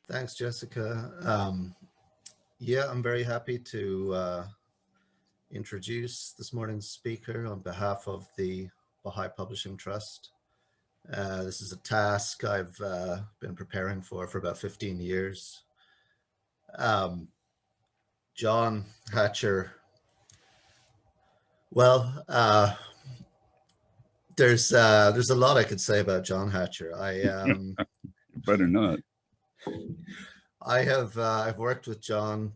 Thanks, Jessica. Yeah, I'm very happy to introduce this morning's speaker on behalf of the Baha'i Publishing Trust. This is a task I've been preparing for about 15 years. Um, John Hatcher, well, there's a lot I could say about John Hatcher. Better not. I've worked with John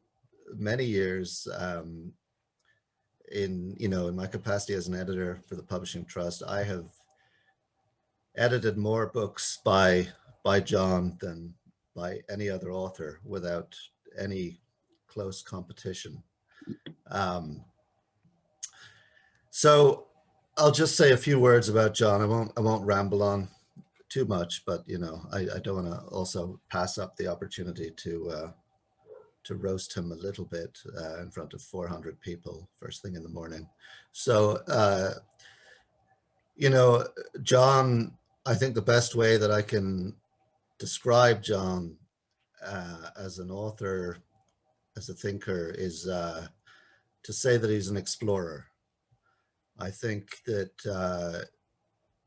many years. In my capacity as an editor for the Publishing Trust, I have edited more books by John than by any other author without any close competition. Um, so I'll just say a few words about John. I won't ramble on too much, but I don't want to also pass up the opportunity to roast him a little bit in front of 400 people first thing in the morning. So, John, I think the best way that I can describe John as an author, as a thinker, is to say that he's an explorer. I think that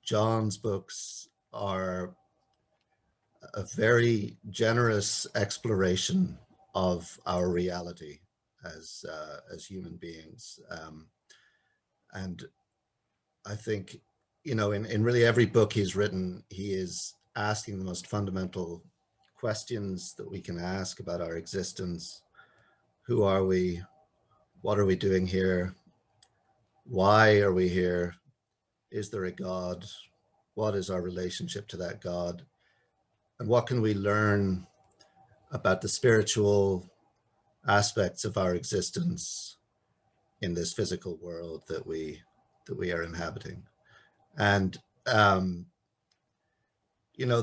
John's books are a very generous exploration of our reality as human beings, and I think in really every book he's written, he is asking the most fundamental questions that we can ask about our existence. Who are we? What are we doing here? Why are we here? Is there a God? What is our relationship to that God? And what can we learn about the spiritual aspects of our existence in this physical world that we are inhabiting? And the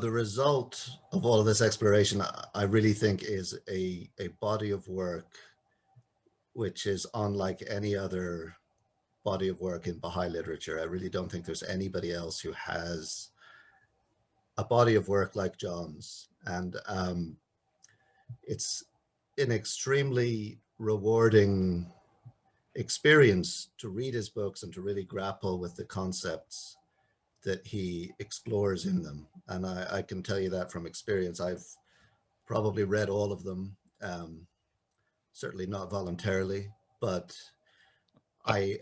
result of all of this exploration, I really think, is a body of work which is unlike any other body of work in Baha'i literature. I really don't think there's anybody else who has a body of work like John's. And it's an extremely rewarding experience to read his books and to really grapple with the concepts that he explores in them. And I can tell you that from experience. I've probably read all of them, certainly not voluntarily, but I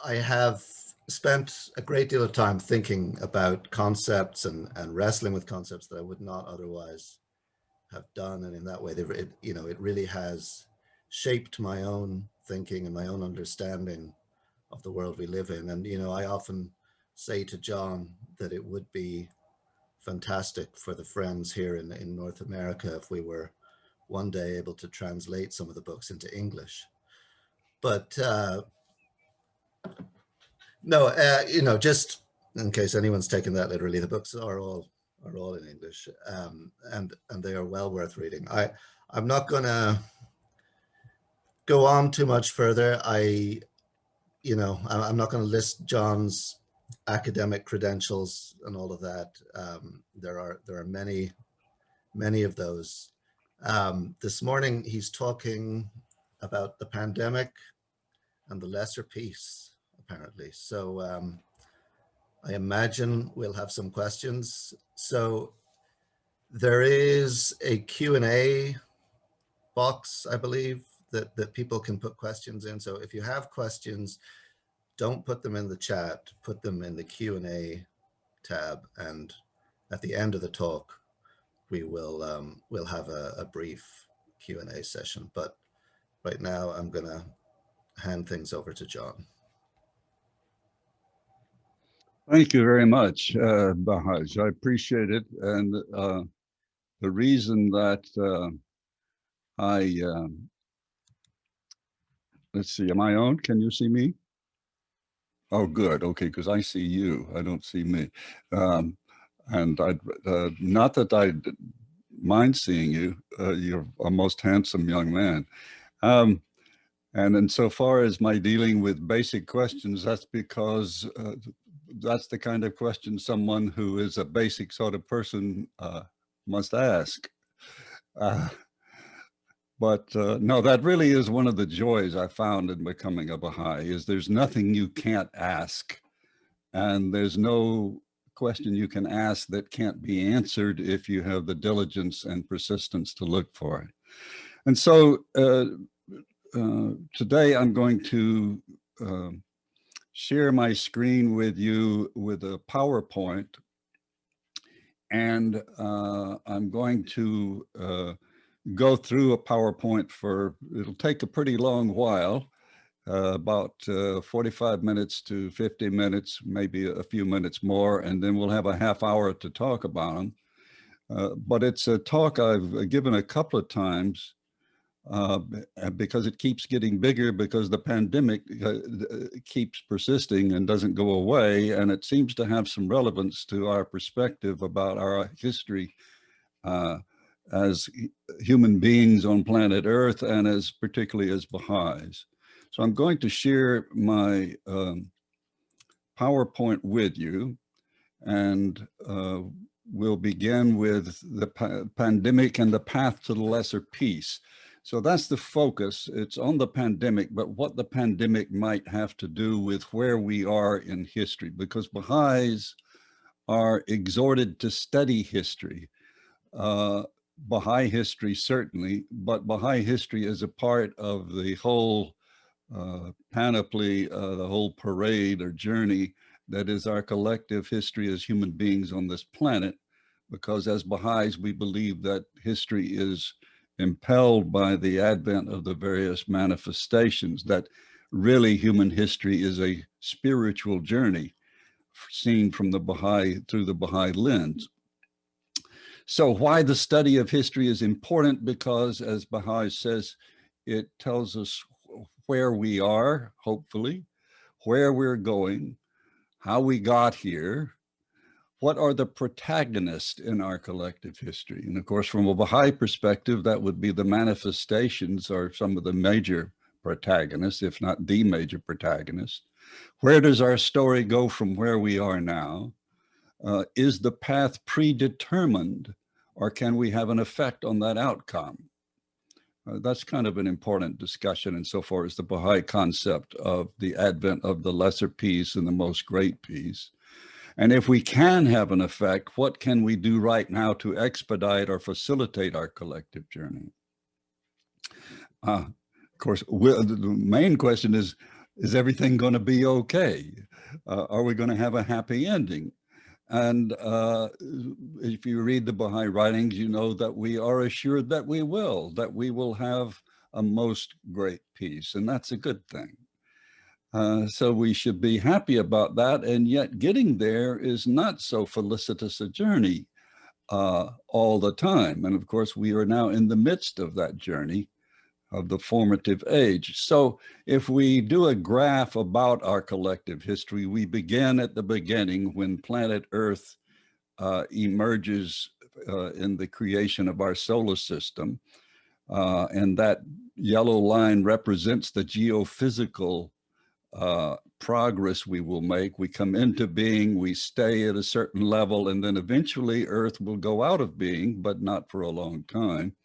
have spent a great deal of time thinking about concepts and wrestling with concepts that I would not otherwise have done. And in that way, it really has shaped my own thinking and my own understanding of the world we live in. And, I often say to John that it would be fantastic for the friends here in North America if we were one day able to translate some of the books into English. But no, just in case anyone's taken that literally, the books are all in English, and they are well worth reading. I'm not going to go on too much further. I'm not going to list John's academic credentials and all of that. There are many of those. This morning he's talking about the pandemic and the lesser peace, apparently. So I imagine we'll have some questions. So there is a Q&A box, I believe, that people can put questions in. So if you have questions, don't put them in the chat, put them in the Q&A tab. And at the end of the talk, we'll have a brief Q&A session. But right now I'm gonna hand things over to John. Thank you very much, Bahaj. I appreciate it. And the reason that let's see, am I on? Can you see me? Oh, good. Okay, because I see you. I don't see me. And not that I mind seeing you. You're a most handsome young man. And insofar as my dealing with basic questions, that's because that's the kind of question someone who is a basic sort of person must ask. Uh, no, that really is one of the joys I found in becoming a Baha'i, is there's nothing you can't ask. And there's no question you can ask that can't be answered if you have the diligence and persistence to look for it. And so today I'm going to share my screen with you with a PowerPoint. And I'm going to go through a PowerPoint it'll take a pretty long while, about 45 minutes to 50 minutes, maybe a few minutes more, and then we'll have a half hour to talk about them. But it's a talk I've given a couple of times because it keeps getting bigger, because the pandemic keeps persisting and doesn't go away, and it seems to have some relevance to our perspective about our history as human beings on planet Earth, and particularly as Baha'is. So I'm going to share my PowerPoint with you, and we'll begin with the pandemic and the path to the lesser peace. So that's the focus. It's on the pandemic, but what the pandemic might have to do with where we are in history, because Baha'is are exhorted to study history. Baha'i history, certainly, but Baha'i history is a part of the whole panoply, the whole parade or journey that is our collective history as human beings on this planet, because as Baha'is, we believe that history is impelled by the advent of the various manifestations, that really human history is a spiritual journey seen from the Baha'i, through the Baha'i lens. So why the study of history is important? Because, as Baha'i says, it tells us where we are, hopefully, where we're going, how we got here, what are the protagonists in our collective history. And of course, from a Baha'i perspective, that would be the manifestations are some of the major protagonists, if not the major protagonist. Where does our story go from where we are now? Is the path predetermined, or can we have an effect on that outcome? That's kind of an important discussion insofar as the Baha'i concept of the advent of the lesser peace and the most great peace. And if we can have an effect, what can we do right now to expedite or facilitate our collective journey? Of course, the main question is everything going to be okay? Are we going to have a happy ending? And if you read the Baha'i writings, you know that we are assured that we will have a most great peace, and that's a good thing. So we should be happy about that, and yet getting there is not so felicitous a journey all the time. And of course, we are now in the midst of that journey of the formative age. So if we do a graph about our collective history, we begin at the beginning when planet Earth emerges in the creation of our solar system. And that yellow line represents the geophysical progress we will make. We come into being, we stay at a certain level, and then eventually Earth will go out of being, but not for a long time.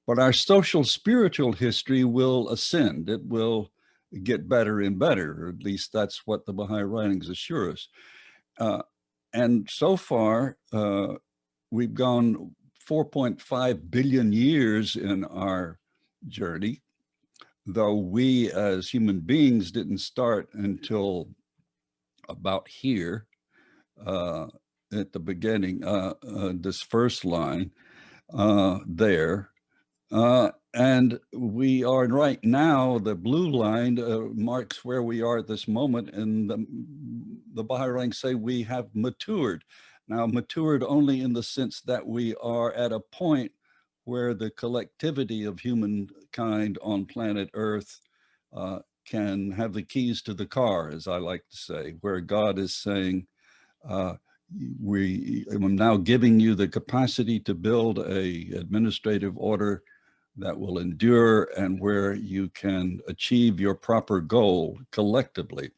But our social spiritual history will ascend. It will get better and better, or at least that's what the Baha'i writings assure us. And so far, we've gone 4.5 billion years in our journey, though we as human beings didn't start until about here at the beginning, this first line there. And we are right now, the blue line marks where we are at this moment, and the Baha'i writings say we have matured. Now, matured only in the sense that we are at a point where the collectivity of humankind on planet Earth can have the keys to the car, as I like to say, where God is saying, I'm now giving you the capacity to build a administrative order that will endure and where you can achieve your proper goal collectively.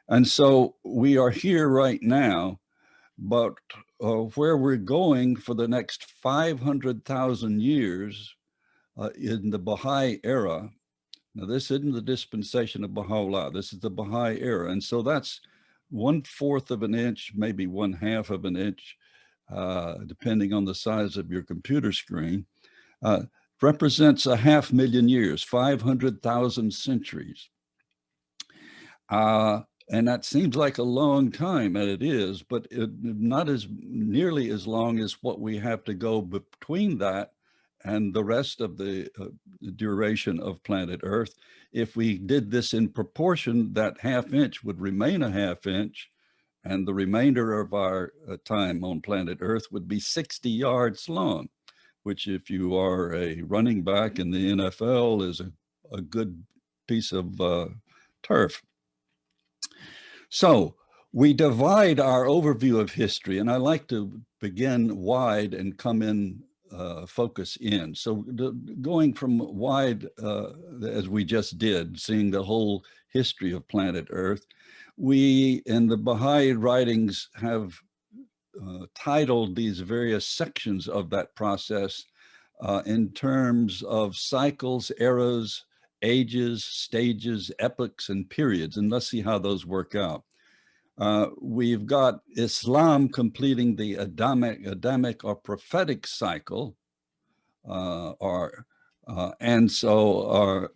And so we are here right now, but where we're going for the next 500,000 years in the Baha'i era. Now, this isn't the dispensation of Baha'u'llah. This is the Baha'i era. And so that's 1/4 of an inch, maybe 1/2 of an inch, depending on the size of your computer screen, represents 500,000 years, 500,000 centuries. And that seems like a long time, and it is, but not as nearly as long as what we have to go between that and the rest of the duration of planet Earth. If we did this in proportion, that 1/2 inch would remain a 1/2 inch, and the remainder of our time on planet Earth would be 60 yards long, which, if you are a running back in the NFL, is a good piece of turf. So we divide our overview of history, and I like to begin wide and come in, focus in. So going from wide, as we just did, seeing the whole history of planet Earth, we in the Baha'i writings have titled these various sections of that process in terms of cycles, eras, ages, stages, epochs, and periods. And let's see how those work out. We've got Islam completing the Adamic or prophetic cycle, and so are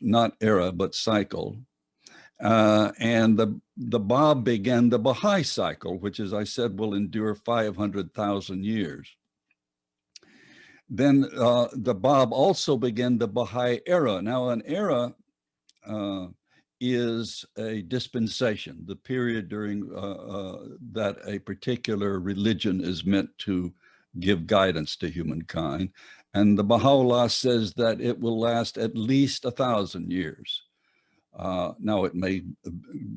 not era, but cycle. And the Bab began the Baha'i cycle, which, as I said, will endure 500,000 years. Then the Bab also began the Baha'i era. Now, an era is a dispensation, the period during that a particular religion is meant to give guidance to humankind. And the Baha'u'llah says that it will last at least 1,000 years. Now, it may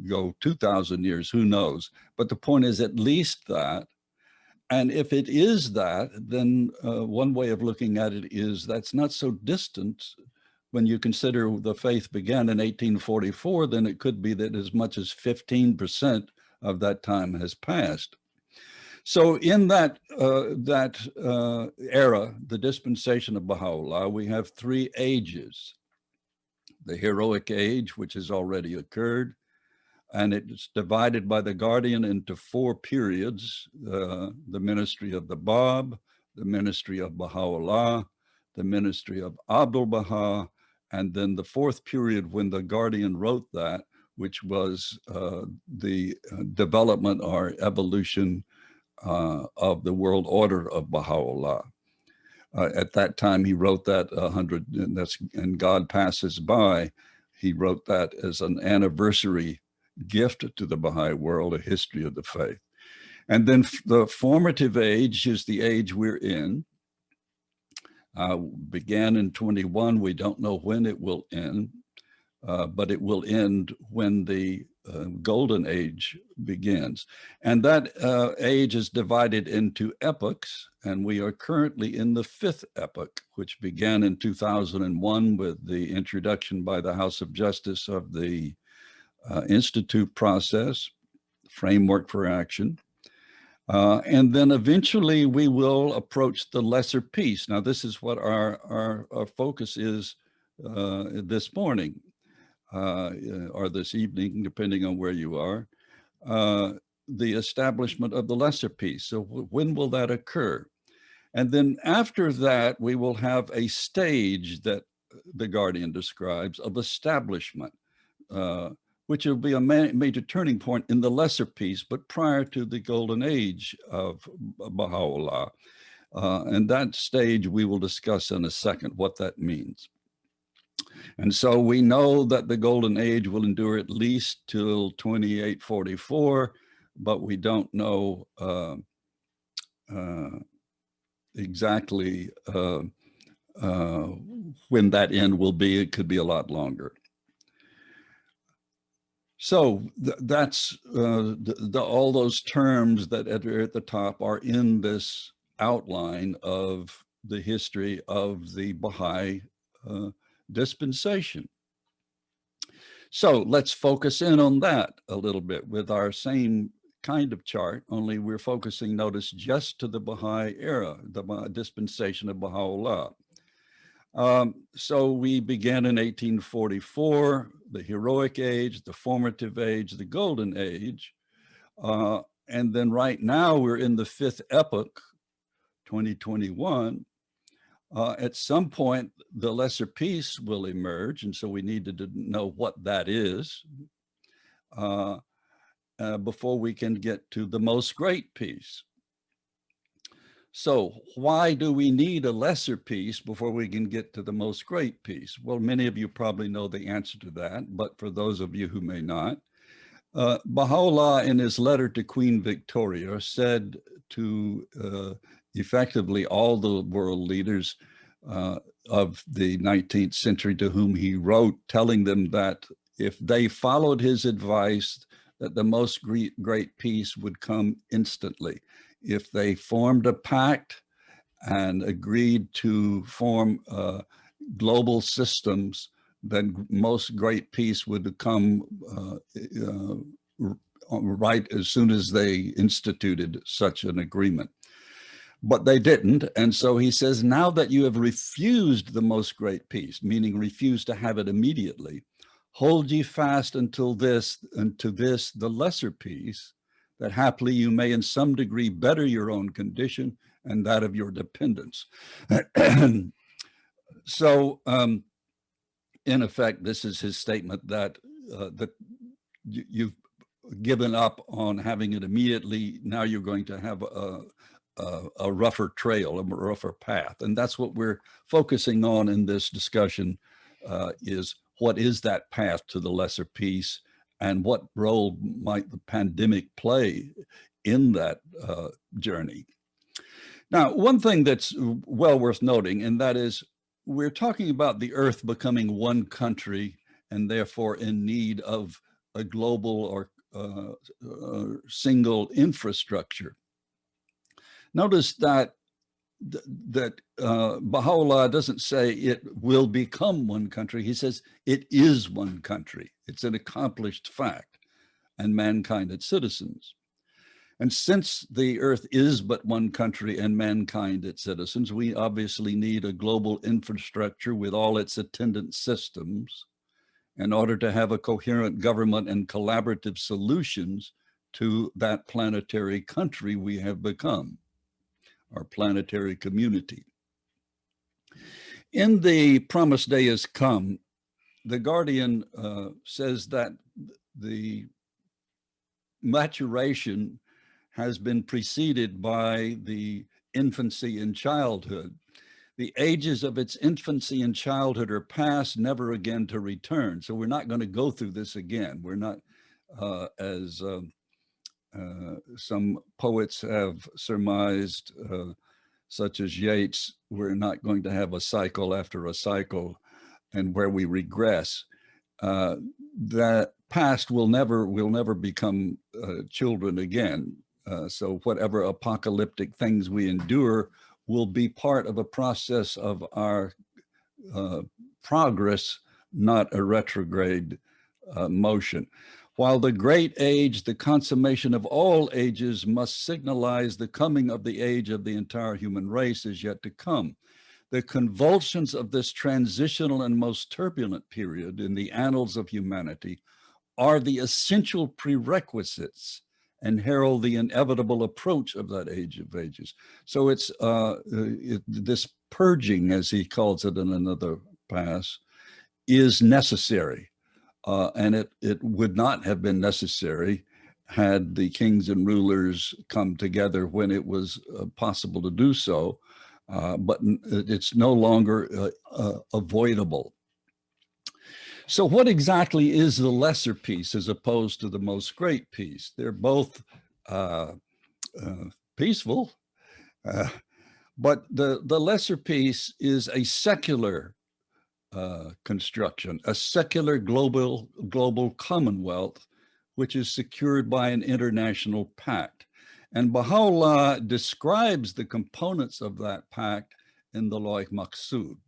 go 2,000 years, who knows? But the point is at least that. And if it is that, then one way of looking at it is that's not so distant. When you consider the faith began in 1844, then it could be that as much as 15% of that time has passed. So in that era, the dispensation of Baha'u'llah, we have 3 ages. The heroic age, which has already occurred, and it's divided by the Guardian into 4 periods: the ministry of the Bab, the ministry of Baha'u'llah, the ministry of Abdul Baha, and then the 4th period when the Guardian wrote that, which was the development or evolution of the world order of Baha'u'llah. At that time, he wrote that 100, and God Passes By. He wrote that as an anniversary gift to the Baha'i world, a history of the faith. And then the formative age is the age we're in. Began in 21. We don't know when it will end, but it will end when the golden age begins. And that age is divided into epochs, and we are currently in the 5th epoch, which began in 2001 with the introduction by the House of Justice of the Institute process, framework for action. And then eventually we will approach the lesser peace. Now, this is what our focus is this morning or this evening, depending on where you are, the establishment of the lesser peace. So when will that occur? And then after that, we will have a stage that the Guardian describes of establishment, which will be a major turning point in the lesser peace, but prior to the golden age of Baha'u'llah. And that stage we will discuss in a second, what that means. And so we know that the golden age will endure at least till 2844, but we don't know exactly when that end will be. It could be a lot longer. So that's all those terms that are at the top are in this outline of the history of the Baha'i dispensation. So let's focus in on that a little bit with our same kind of chart, only we're focusing, notice, just to the Baha'i era, the dispensation of Baha'u'llah. So we began in 1844, the heroic age, the formative age, the golden age. And then right now we're in the fifth epoch, 2021. At some point, the lesser peace will emerge. And so we need to know what that is before we can get to the most great peace. So why do we need a lesser peace before we can get to the most great peace? Well, many of you probably know the answer to that, but for those of you who may not, Baha'u'llah in his letter to Queen Victoria said to effectively all the world leaders of the 19th century to whom he wrote, telling them that if they followed his advice, that the most great peace would come instantly. If they formed a pact and agreed to form global systems, then most great peace would come right as soon as they instituted such an agreement. But they didn't. And so he says, now that you have refused the most great peace, meaning refused to have it immediately, hold ye fast until this, the lesser peace, that haply you may in some degree better your own condition and that of your dependents. So in effect, this is his statement that you've given up on having it immediately. Now you're going to have a rougher trail, a rougher path. And that's what we're focusing on in this discussion, is what is that path to the lesser peace, and what role might the pandemic play in that journey? Now, one thing that's well worth noting, and that is we're talking about the earth becoming one country and therefore in need of a global or single infrastructure. Notice that Baha'u'llah doesn't say it will become one country. He says it is one country. It's an accomplished fact, and mankind its citizens. And since the earth is but one country and mankind its citizens, we obviously need a global infrastructure with all its attendant systems in order to have a coherent government and collaborative solutions to that planetary country we have become, our planetary community. In The Promised Day Has Come, the Guardian says that the maturation has been preceded by the infancy and childhood. The ages of its infancy and childhood are past, never again to return. So we're not going to go through this again. We're not, as some poets have surmised, such as Yeats, we're not going to have a cycle after a cycle and where we regress. That past will never become children again. So whatever apocalyptic things we endure will be part of a process of our progress, not a retrograde motion. While the great age, the consummation of all ages, must signalize the coming of the age of the entire human race is yet to come. The convulsions of this transitional and most turbulent period in the annals of humanity are the essential prerequisites and herald the inevitable approach of that age of ages. So it's this purging, as he calls it in another pass, is necessary. And it would not have been necessary had the kings and rulers come together when it was possible to do so, but it's no longer avoidable. So what exactly is the lesser peace as opposed to the most great peace? They're both peaceful, but the lesser peace is a secular construction, a secular global commonwealth, which is secured by an international pact. And Baha'u'llah describes the components of that pact in the Lawh Maqsood.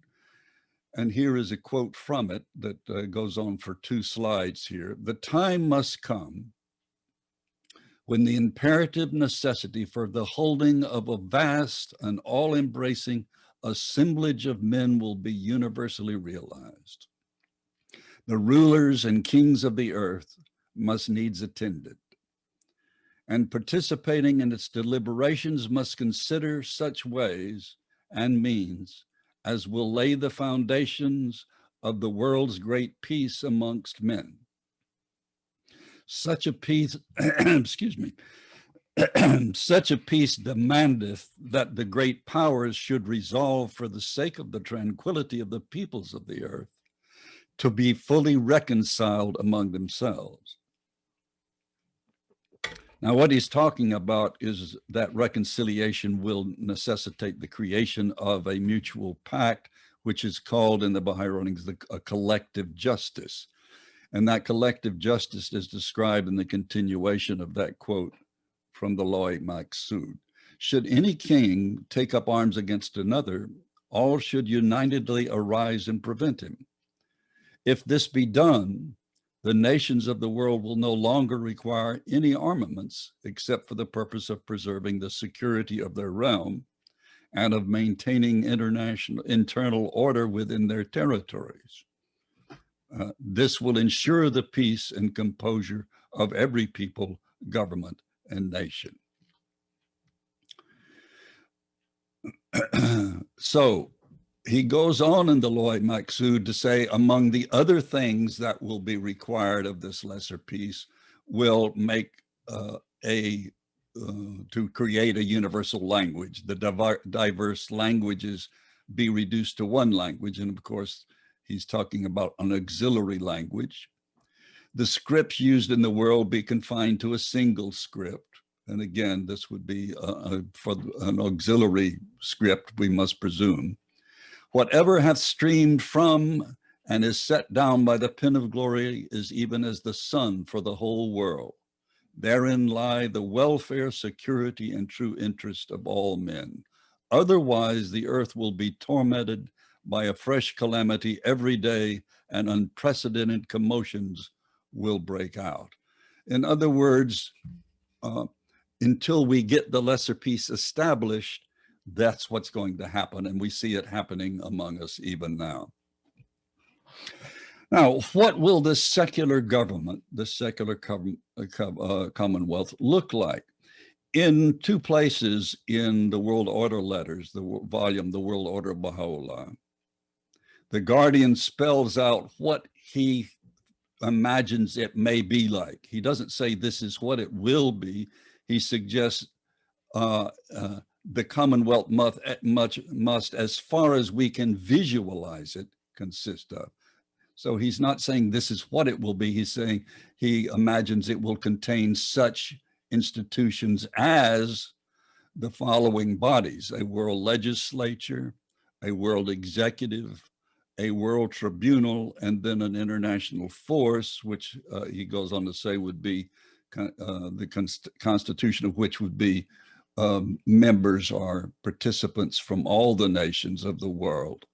And here is a quote from it that goes on for 2 slides here. The time must come when the imperative necessity for the holding of a vast and all-embracing assemblage of men will be universally realized. The rulers and kings of the earth must needs attend it, and participating in its deliberations must consider such ways and means as will lay the foundations of the world's great peace amongst men. Such a peace, excuse me, such a peace demandeth that the great powers should resolve, for the sake of the tranquility of the peoples of the earth, to be fully reconciled among themselves. Now, what he's talking about is that reconciliation will necessitate the creation of a mutual pact, which is called in the Baha'i writings a collective justice. And that collective justice is described in the continuation of that quote from the Law Maksud. Should any king take up arms against another, all should unitedly arise and prevent him. If this be done, the nations of the world will no longer require any armaments except for the purpose of preserving the security of their realm and of maintaining internal order within their territories. This will ensure the peace and composure of every people, government, and nation. So he goes on in the Law Maksud to say, among the other things that will be required of this lesser peace will make to create a universal language, the diverse languages be reduced to one language. And of course, he's talking about an auxiliary language. The scripts used in the world be confined to a single script. And again, this would be for an auxiliary script, we must presume. Whatever hath streamed from and is set down by the pen of glory is even as the sun for the whole world. Therein lie the welfare, security, and true interest of all men. Otherwise, the earth will be tormented by a fresh calamity every day, and unprecedented commotions will break out. In other words, until we get the lesser peace established, that's what's going to happen, and we see it happening among us even now. Now, what will the secular government, the secular commonwealth look like? In two places in the World Order letters, the volume, The World Order of Baha'u'llah, the Guardian spells out what he imagines it may be like. He doesn't say this is what it will be. He suggests the Commonwealth must, as far as we can visualize it, consist of. So he's not saying this is what it will be. He's saying he imagines it will contain such institutions as the following bodies: a world legislature, a world executive, a world tribunal, and then an international force, which he goes on to say would be the constitution of which would be members or participants from all the nations of the world.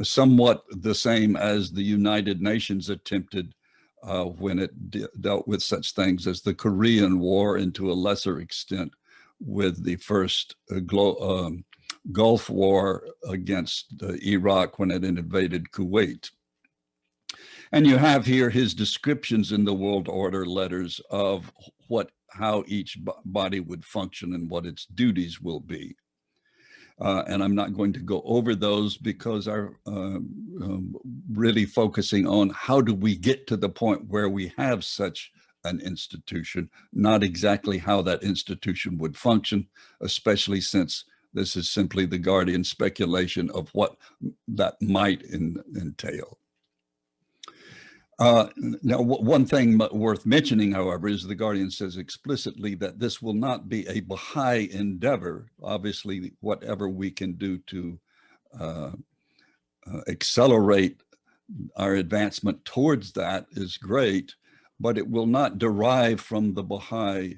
Somewhat the same as the United Nations attempted when it dealt with such things as the Korean War, and to a lesser extent with the first Gulf War against Iraq when it invaded Kuwait. And you have here his descriptions in the World Order letters of how each body would function and what its duties will be. And I'm not going to go over those because I'm really focusing on how do we get to the point where we have such an institution, not exactly how that institution would function, especially since this is simply the Guardian speculation of what that might entail. Now, one thing worth mentioning, however, is the Guardian says explicitly that this will not be a Baha'i endeavor. Obviously, whatever we can do to accelerate our advancement towards that is great, but it will not derive from the Baha'i.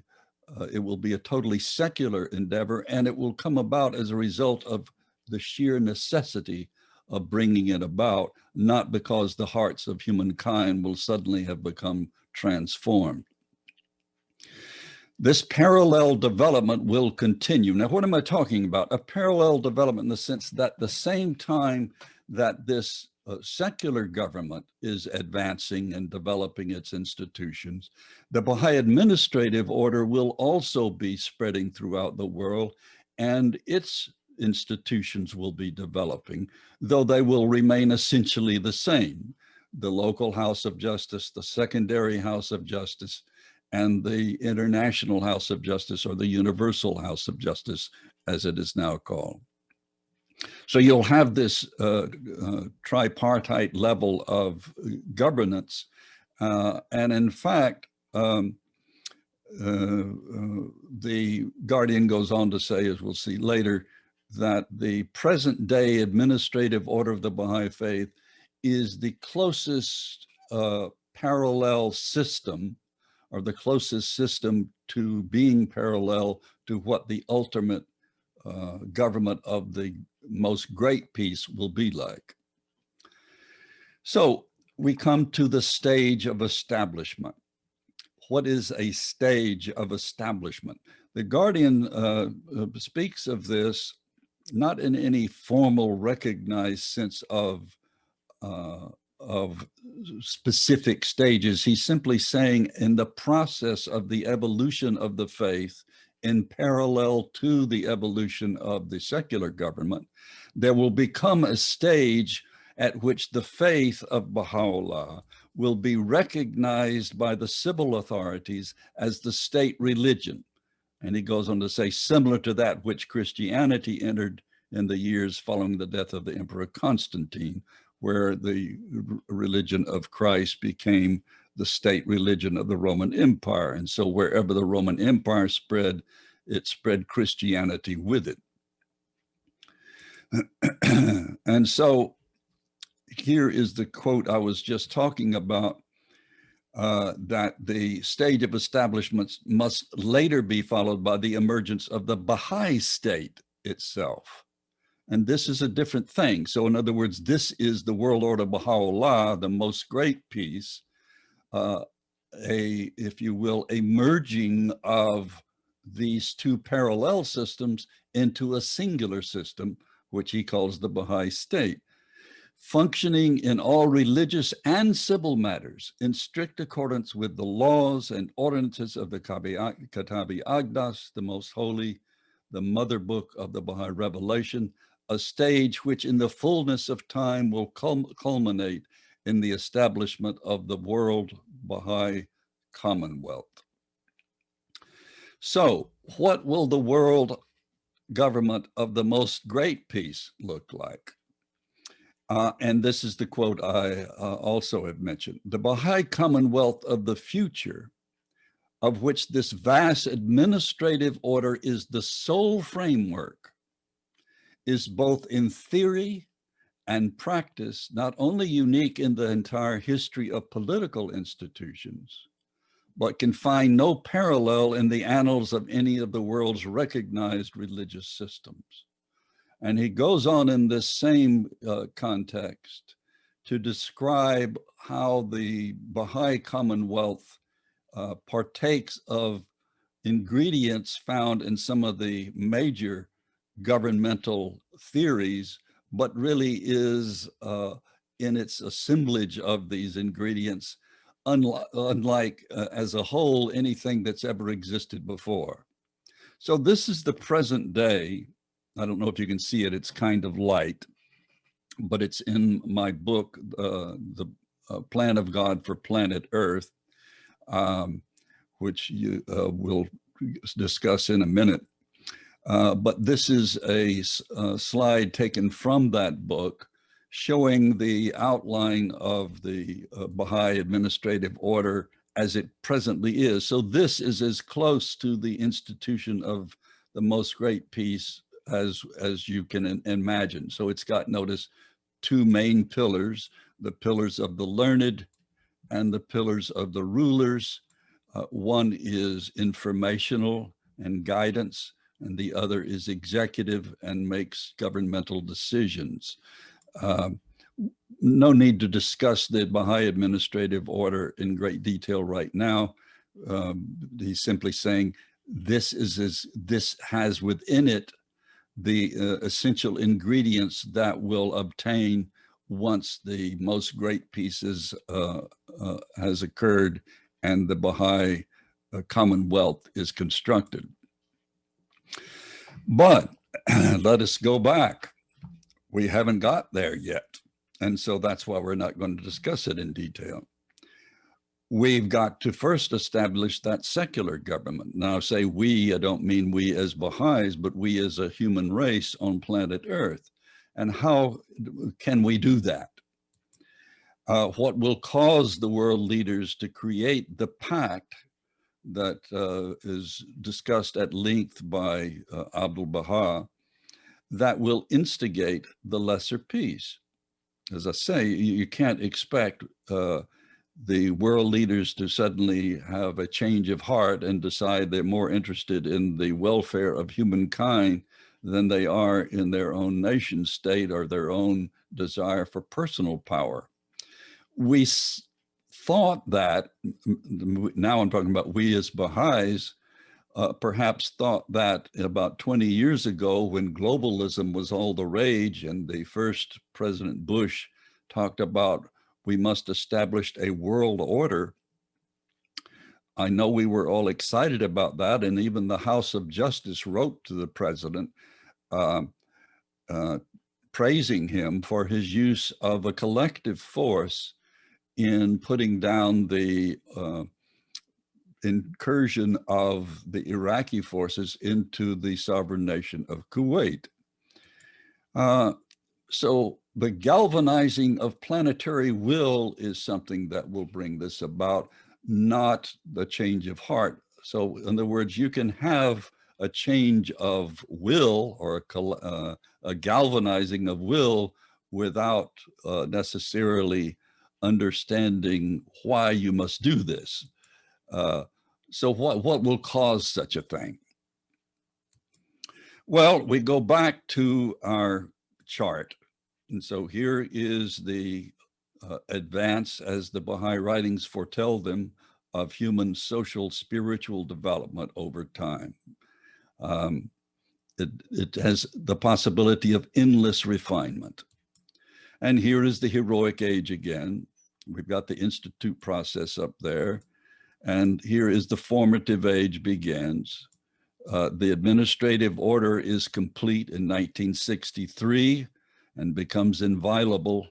It will be a totally secular endeavor, and it will come about as a result of the sheer necessity of bringing it about, not because the hearts of humankind will suddenly have become transformed. This parallel development will continue. Now, what am I talking about? A parallel development in the sense that the same time that this secular government is advancing and developing its institutions, the Baha'i administrative order will also be spreading throughout the world, and its institutions will be developing, though they will remain essentially the same. The local House of Justice, the secondary House of Justice, and the International House of Justice, or the Universal House of Justice, as it is now called. So you'll have this tripartite level of governance. And in fact, the Guardian goes on to say, as we'll see later, that the present day administrative order of the Baha'i Faith is the closest parallel system, or the closest system to being parallel to what the ultimate government of the most great peace will be like. So we come to the stage of establishment. What is a stage of establishment? The Guardian speaks of this not in any formal recognized sense of specific stages. He's simply saying in the process of the evolution of the faith, in parallel to the evolution of the secular government, there will become a stage at which the faith of Baha'u'llah will be recognized by the civil authorities as the state religion. And he goes on to say, similar to that which Christianity entered in the years following the death of the Emperor Constantine, where the religion of Christ became the state religion of the Roman Empire. And so wherever the Roman Empire spread, it spread Christianity with it. And so here is the quote I was just talking about, that the stage of establishments must later be followed by the emergence of the Baha'i state itself. And this is a different thing. So in other words, this is the world order Baha'u'llah, the most great peace, if you will, a merging of these two parallel systems into a singular system, which he calls the Baha'i state, functioning in all religious and civil matters in strict accordance with the laws and ordinances of the Kitabi Aqdas, the most holy, the mother book of the Baha'i revelation, a stage which in the fullness of time will culminate in the establishment of the World Baha'i Commonwealth. So what will the world government of the most great peace look like? And this is the quote I also have mentioned. The Baha'i Commonwealth of the future, of which this vast administrative order is the sole framework, is both in theory and practice not only unique in the entire history of political institutions, but can find no parallel in the annals of any of the world's recognized religious systems. And he goes on in this same context to describe how the Baha'i Commonwealth partakes of ingredients found in some of the major governmental theories, but really is in its assemblage of these ingredients, unlike as a whole anything that's ever existed before. So this is the present day. I don't know if you can see it, it's kind of light, but it's in my book, The Plan of God for Planet Earth, which you will discuss in a minute. But this is a slide taken from that book showing the outline of the Baha'i administrative order as it presently is. So this is as close to the institution of the most great peace as you can imagine. So it's got, notice, two main pillars, the pillars of the learned and the pillars of the rulers. One is informational and guidance, and the other is executive and makes governmental decisions. No need to discuss the Baha'i administrative order in great detail right now. He's simply saying this has within it the essential ingredients that will obtain once the most great pieces has occurred and the Baha'i Commonwealth is constructed. But let us go back. We haven't got there yet. And so that's why we're not going to discuss it in detail. We've got to first establish that secular government. Now, I say we, I don't mean we as Baha'is, but we as a human race on planet Earth. And how can we do that? What will cause the world leaders to create the pact that is discussed at length by Abdu'l-Baha that will instigate the lesser peace? As I say, you can't expect the world leaders to suddenly have a change of heart and decide they're more interested in the welfare of humankind than they are in their own nation state or their own desire for personal power. We thought that, now I'm talking about we as Baha'is, perhaps thought that about 20 years ago when globalism was all the rage and the first President Bush talked about we must establish a world order. I know we were all excited about that, and even the House of Justice wrote to the president praising him for his use of a collective force in putting down the incursion of the Iraqi forces into the sovereign nation of Kuwait. So the galvanizing of planetary will is something that will bring this about, not the change of heart. So in other words, you can have a change of will or a galvanizing of will without necessarily understanding why you must do this. So what will cause such a thing? Well, we go back to our chart. And so here is the advance, as the Baha'i writings foretell them, of human social spiritual development over time. It has the possibility of endless refinement. And here is the heroic age again. We've got the institute process up there. And here is the formative age begins. The administrative order is complete in 1963 and becomes inviolable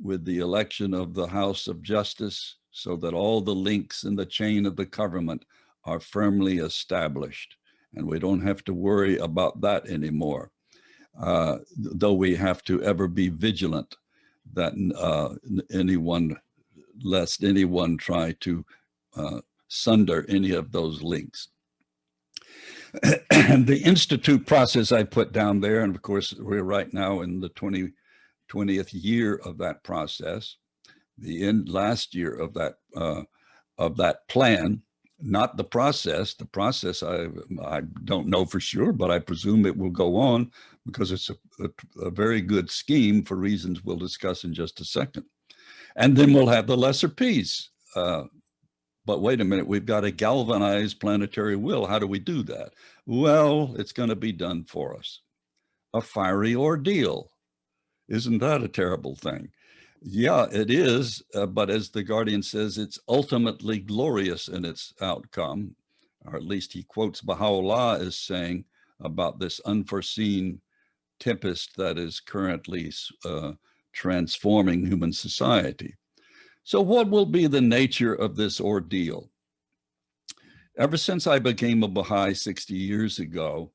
with the election of the House of Justice, so that all the links in the chain of the government are firmly established. And we don't have to worry about that anymore, though we have to ever be vigilant that lest anyone try to sunder any of those links. And the institute process I put down there, and of course we're right now in the 20th year of that process, the last year of that plan, not the process. The process I don't know for sure, but I presume it will go on because it's a very good scheme for reasons we'll discuss in just a second. And then we'll have the lesser peace. But wait a minute, we've got a galvanized planetary will. How do we do that? Well, it's going to be done for us. A fiery ordeal. Isn't that a terrible thing? Yeah, it is. But as the Guardian says, it's ultimately glorious in its outcome, or at least he quotes Baha'u'llah as saying about this unforeseen tempest that is currently transforming human society. So what will be the nature of this ordeal? Ever since I became a Baha'i 60 years ago,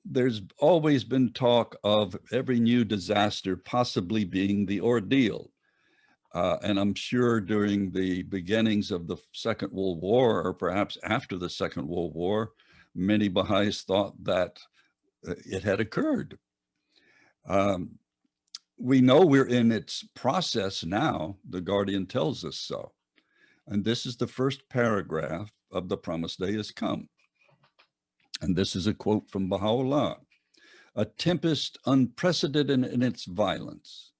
there's always been talk of every new disaster possibly being the ordeal. And I'm sure during the beginnings of the Second World War, or perhaps after the Second World War, many Baha'is thought that it had occurred. We know we're in its process now. The Guardian tells us so. And this is the first paragraph of The Promised Day Has Come. And this is a quote from Baha'u'llah. A tempest unprecedented in its violence,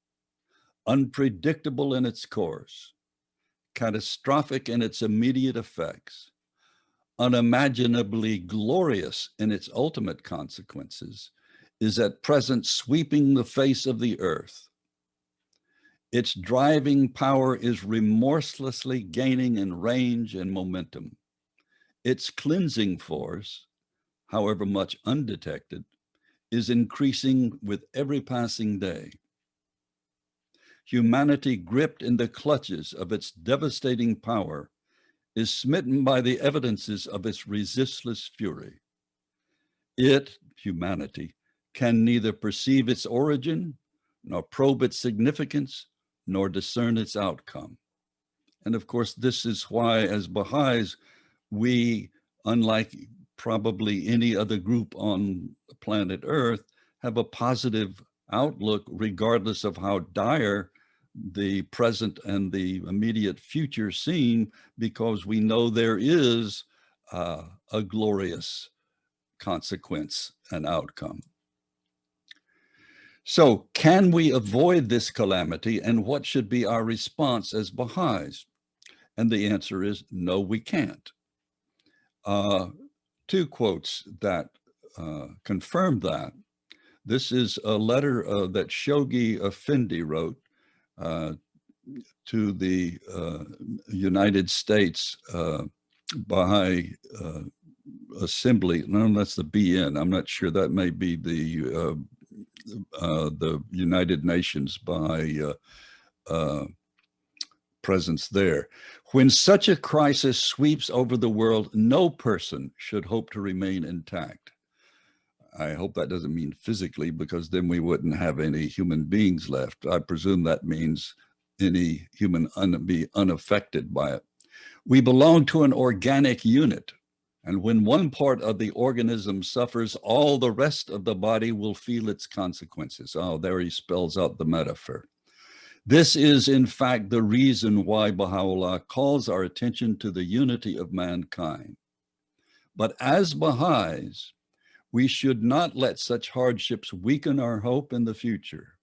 unpredictable in its course, catastrophic in its immediate effects, unimaginably glorious in its ultimate consequences, is at present sweeping the face of the earth. Its driving power is remorselessly gaining in range and momentum. Its cleansing force, however much undetected, is increasing with every passing day. Humanity, gripped in the clutches of its devastating power, is smitten by the evidences of its resistless fury. It, humanity, can neither perceive its origin, nor probe its significance, nor discern its outcome. And of course, this is why, as Baha'is, we, unlike probably any other group on planet Earth, have a positive outlook regardless of how dire the present and the immediate future seem, because we know there is a glorious consequence and outcome. So can we avoid this calamity, and what should be our response as Baha'is? And the answer is no, we can't. Two quotes that confirm that. This is a letter that Shoghi Effendi wrote to the United States Baha'i Assembly. No, that's the BN. I'm not sure. That may be the United Nations Baha'i presence there. When such a crisis sweeps over the world, no person should hope to remain intact. I hope that doesn't mean physically, because then we wouldn't have any human beings left. I presume that means any human be unaffected by it. We belong to an organic unit, and when one part of the organism suffers, all the rest of the body will feel its consequences. Oh, there he spells out the metaphor. This is, in fact, the reason why Baha'u'llah calls our attention to the unity of mankind. But as Baha'is, we should not let such hardships weaken our hope in the future.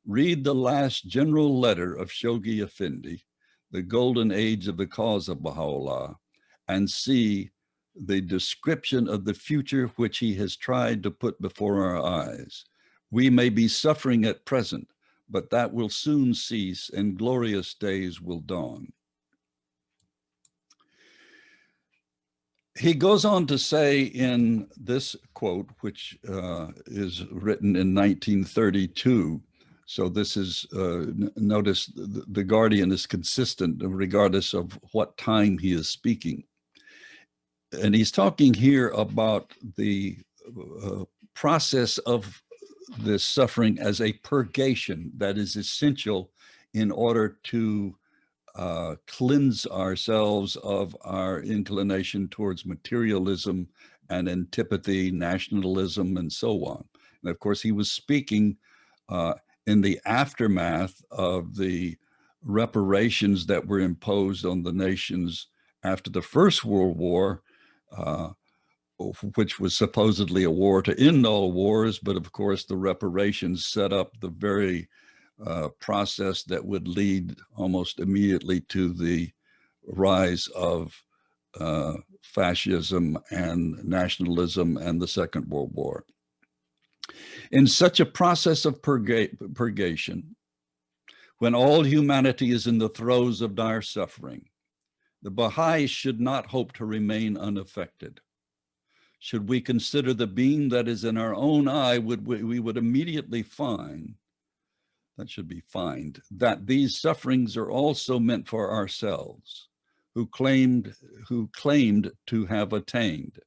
Read the last general letter of Shoghi Effendi, the golden age of the cause of Baha'u'llah, and see the description of the future which he has tried to put before our eyes. We may be suffering at present, but that will soon cease and glorious days will dawn. He goes on to say in this quote, which is written in 1932, so this is, notice the Guardian is consistent regardless of what time he is speaking. And he's talking here about the process of this suffering as a purgation that is essential in order to cleanse ourselves of our inclination towards materialism and antipathy, nationalism, and so on. And of course, he was speaking in the aftermath of the reparations that were imposed on the nations after the First World War, which was supposedly a war to end all wars, but of course the reparations set up the very process that would lead almost immediately to the rise of fascism and nationalism and the Second World War. In such a process of purgation, when all humanity is in the throes of dire suffering, the Baha'is should not hope to remain unaffected. Should we consider the beam that is in our own eye, we would immediately find, that should be find, that these sufferings are also meant for ourselves, who claimed to have attained.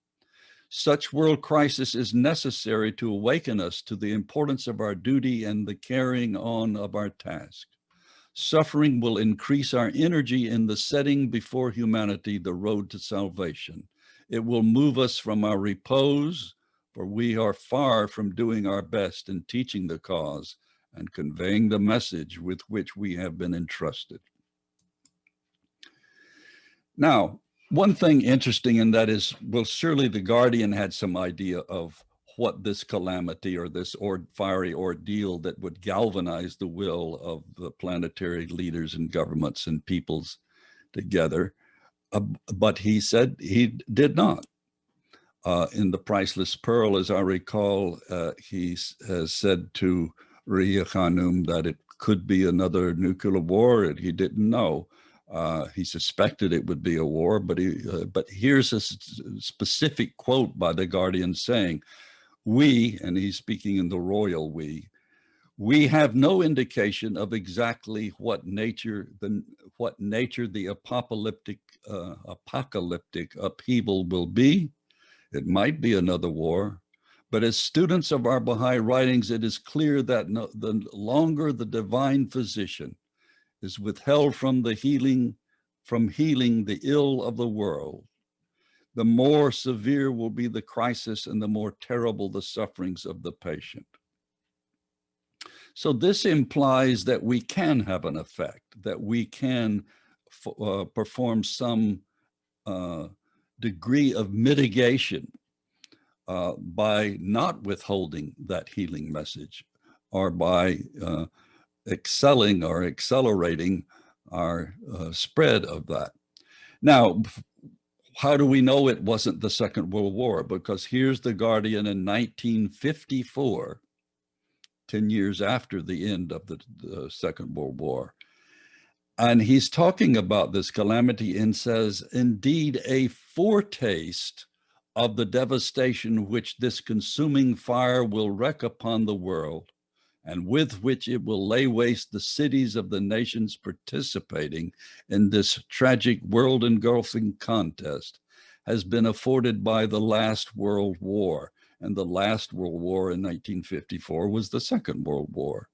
Such world crisis is necessary to awaken us to the importance of our duty and the carrying on of our task. Suffering will increase our energy in the setting before humanity the road to salvation. It will move us from our repose, for we are far from doing our best in teaching the cause and conveying the message with which we have been entrusted. Now, one thing interesting, and that is, well, surely the Guardian had some idea of what this calamity or this fiery ordeal that would galvanize the will of the planetary leaders and governments and peoples together. but he said he did not. In The Priceless Pearl, as I recall, he has said to Ria Khanum that it could be another nuclear war, and he didn't know. He suspected it would be a war, but here's a specific quote by the Guardian saying, "We," and he's speaking in the royal we have no indication of exactly what nature the apocalyptic upheaval will be. It might be another war, but as students of our Baha'i writings, it is clear that the longer the divine physician is withheld from healing the ill of the world, the more severe will be the crisis and the more terrible the sufferings of the patient. So this implies that we can have an effect, that we can perform some degree of mitigation by not withholding that healing message, or by excelling or accelerating our spread of that. Now, how do we know it wasn't the Second World War? Because here's the Guardian in 1954, 10 years after the end of the Second World War. And he's talking about this calamity and says, indeed, a foretaste of the devastation which this consuming fire will wreak upon the world, and with which it will lay waste the cities of the nations participating in this tragic world-engulfing contest, has been afforded by the last World War. And the last World War in 1954 was the Second World War,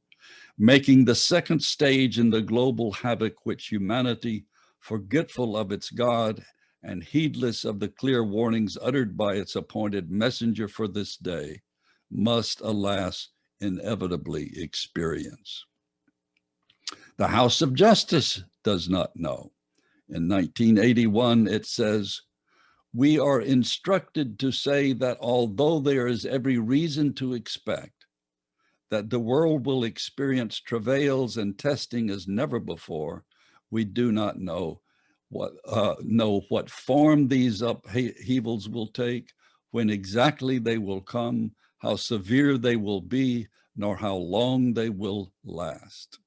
making the second stage in the global havoc which humanity, forgetful of its God and heedless of the clear warnings uttered by its appointed messenger for this day, must, alas, inevitably experience. The House of Justice does not know. In 1981, it says, "We are instructed to say that although there is every reason to expect that the world will experience travails and testing as never before, we do not know what form these upheavals will take, when exactly they will come, how severe they will be, nor how long they will last."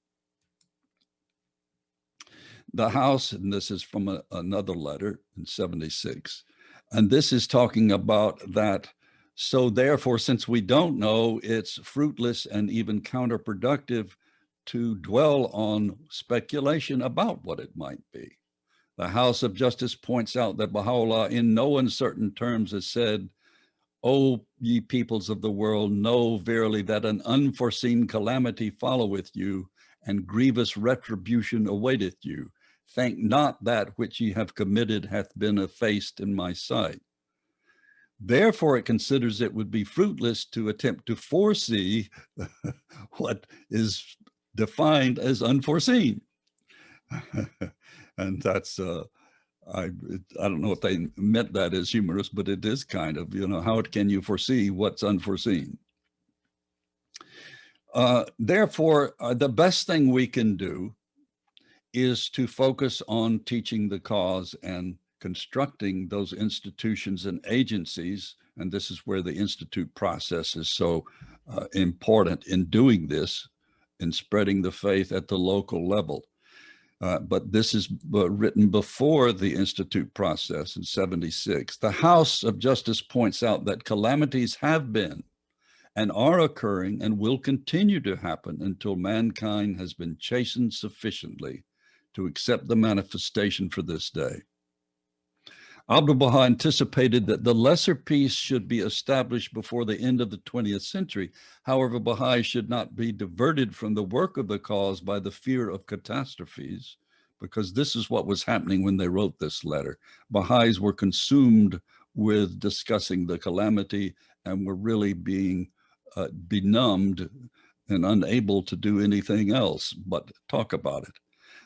The House, and this is from another letter in 76, and this is talking about that. So therefore, since we don't know, it's fruitless and even counterproductive to dwell on speculation about what it might be. The House of Justice points out that Baha'u'llah in no uncertain terms has said, "O ye peoples of the world, know verily that an unforeseen calamity followeth you, and grievous retribution awaiteth you. Think not that which ye have committed hath been effaced in my sight." Therefore, it considers it would be fruitless to attempt to foresee what is defined as unforeseen. And that's, I don't know if they meant that as humorous, but it is kind of, how can you foresee what's unforeseen? Therefore, the best thing we can do is to focus on teaching the cause and constructing those institutions and agencies. And this is where the institute process is so important in doing this, in spreading the faith at the local level. But this is written before the institute process in 76. The House of Justice points out that calamities have been and are occurring and will continue to happen until mankind has been chastened sufficiently to accept the manifestation for this day. Abdu'l-Baha anticipated that the lesser peace should be established before the end of the 20th century. However, Baha'i should not be diverted from the work of the cause by the fear of catastrophes, because this is what was happening when they wrote this letter. Baha'is were consumed with discussing the calamity and were really being benumbed and unable to do anything else but talk about it.